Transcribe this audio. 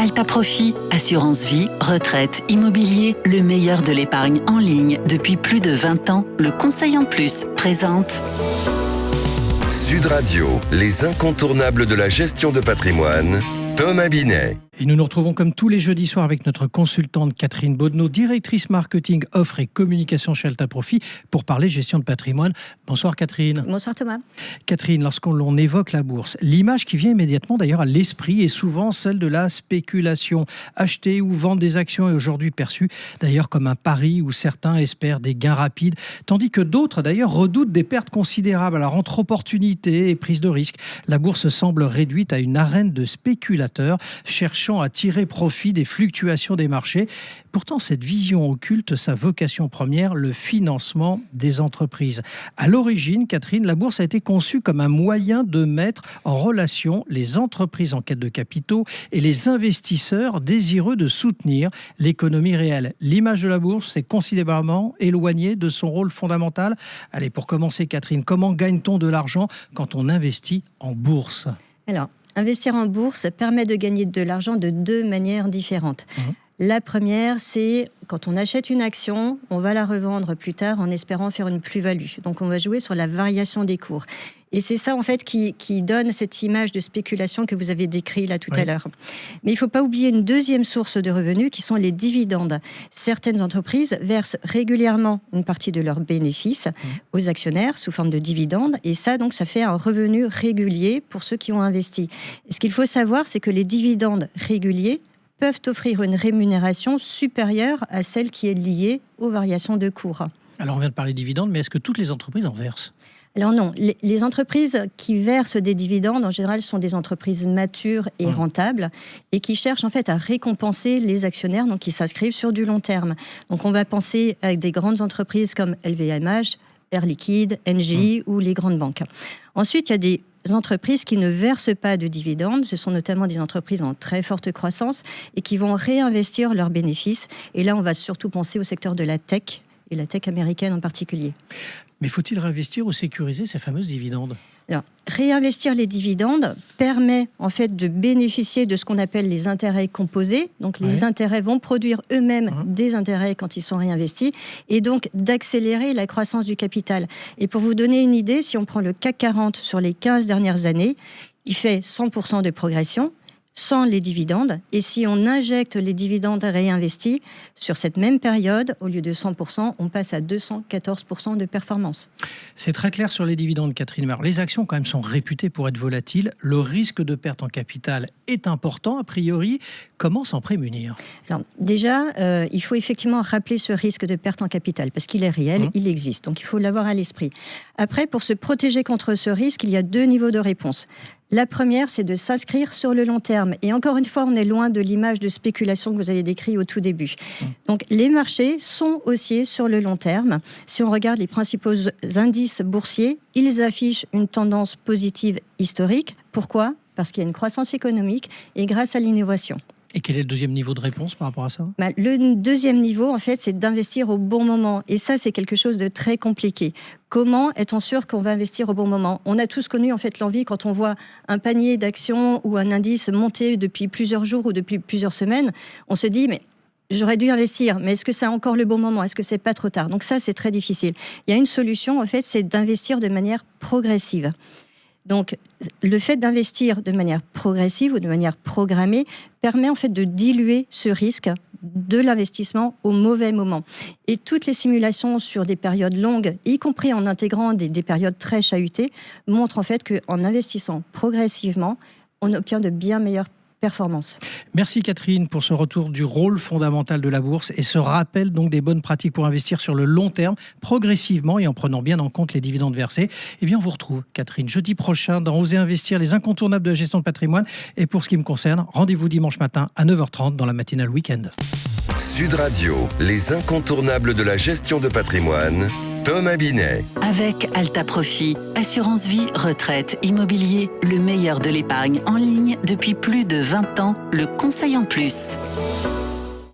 Alta Profit, assurance vie, retraite, immobilier, le meilleur de l'épargne en ligne depuis plus de 20 ans. Le Conseil en Plus présente Sud Radio, les incontournables de la gestion de patrimoine, Thomas Binet. Et nous nous retrouvons comme tous les jeudis soirs avec notre consultante Catherine Bodneau, directrice marketing, offre et communication chez Alta Profit, pour parler gestion de patrimoine. Bonsoir Catherine. Bonsoir Thomas. Catherine, lorsqu'on évoque la bourse, l'image qui vient immédiatement d'ailleurs à l'esprit est souvent celle de la spéculation. Acheter ou vendre des actions est aujourd'hui perçu d'ailleurs comme un pari où certains espèrent des gains rapides, tandis que d'autres d'ailleurs redoutent des pertes considérables. Alors entre opportunités et prise de risque, la bourse semble réduite à une arène de spéculateurs cherchant à tirer profit des fluctuations des marchés. Pourtant, cette vision occulte sa vocation première, le financement des entreprises. À l'origine, Catherine, la bourse a été conçue comme un moyen de mettre en relation les entreprises en quête de capitaux et les investisseurs désireux de soutenir l'économie réelle. L'image de la bourse s'est considérablement éloignée de son rôle fondamental. Allez, pour commencer, Catherine, comment gagne-t-on de l'argent quand on investit en bourse ? Alors, investir en bourse permet de gagner de l'argent de deux manières différentes. La première, c'est quand on achète une action, on va la revendre plus tard en espérant faire une plus-value. Donc on va jouer sur la variation des cours. Et c'est ça en fait qui donne cette image de spéculation que vous avez décrite là tout à l'heure. Mais il ne faut pas oublier une deuxième source de revenus qui sont les dividendes. Certaines entreprises versent régulièrement une partie de leurs bénéfices aux actionnaires sous forme de dividendes. Et ça, donc, ça fait un revenu régulier pour ceux qui ont investi. Et ce qu'il faut savoir, c'est que les dividendes réguliers peuvent offrir une rémunération supérieure à celle qui est liée aux variations de cours. Alors on vient de parler de dividendes, mais est-ce que toutes les entreprises en versent ? Alors non, les entreprises qui versent des dividendes, en général, sont des entreprises matures et rentables et qui cherchent en fait à récompenser les actionnaires, donc qui s'inscrivent sur du long terme. Donc on va penser à des grandes entreprises comme LVMH, Air Liquide, Engie ou les grandes banques. Ensuite, il y a des entreprises qui ne versent pas de dividendes. Ce sont notamment des entreprises en très forte croissance et qui vont réinvestir leurs bénéfices. Et là, on va surtout penser au secteur de la tech et la tech américaine en particulier. Mais faut-il réinvestir ou sécuriser ces fameuses dividendes ? Alors, réinvestir les dividendes permet en fait de bénéficier de ce qu'on appelle les intérêts composés. Donc les intérêts vont produire eux-mêmes des intérêts quand ils sont réinvestis et donc d'accélérer la croissance du capital. Et pour vous donner une idée, si on prend le CAC 40 sur les 15 dernières années, il fait 100% de progression sans les dividendes. Et si on injecte les dividendes réinvestis, sur cette même période, au lieu de 100%, on passe à 214% de performance. C'est très clair sur les dividendes, Catherine. Alors, les actions, quand même, sont réputées pour être volatiles. Le risque de perte en capital est important, a priori. Comment s'en prémunir ? Alors, déjà, il faut effectivement rappeler ce risque de perte en capital, parce qu'il est réel, il existe. Donc, il faut l'avoir à l'esprit. Après, pour se protéger contre ce risque, il y a deux niveaux de réponse. La première, c'est de s'inscrire sur le long terme. Et encore une fois, on est loin de l'image de spéculation que vous avez décrite au tout début. Donc, les marchés sont haussiers sur le long terme. Si on regarde les principaux indices boursiers, ils affichent une tendance positive historique. Pourquoi ? Parce qu'il y a une croissance économique et grâce à l'innovation. Et quel est le deuxième niveau de réponse par rapport à ça ? Le deuxième niveau, en fait, c'est d'investir au bon moment. Et ça, c'est quelque chose de très compliqué. Comment est-on sûr qu'on va investir au bon moment ? On a tous connu, en fait, l'envie quand on voit un panier d'actions ou un indice monter depuis plusieurs jours ou depuis plusieurs semaines. On se dit, mais j'aurais dû investir, mais est-ce que c'est encore le bon moment ? Est-ce que c'est pas trop tard ? Donc ça, c'est très difficile. Il y a une solution, en fait, c'est d'investir de manière progressive. Donc, le fait d'investir de manière progressive ou de manière programmée permet en fait de diluer ce risque de l'investissement au mauvais moment. Et toutes les simulations sur des périodes longues, y compris en intégrant des périodes très chahutées, montrent en fait qu'en investissant progressivement, on obtient de bien meilleures performance. Merci Catherine pour ce retour du rôle fondamental de la bourse et ce rappel donc des bonnes pratiques pour investir sur le long terme, progressivement et en prenant bien en compte les dividendes versés. Eh bien, on vous retrouve, Catherine, jeudi prochain dans Osez investir, les incontournables de la gestion de patrimoine. Et pour ce qui me concerne, rendez-vous dimanche matin à 9h30 dans la matinale week-end. Sud Radio, les incontournables de la gestion de patrimoine, Thomas Binet. avec Alta Profit, assurance vie, retraite, immobilier, le meilleur de l'épargne en ligne depuis plus de 20 ans. Le Conseil en Plus.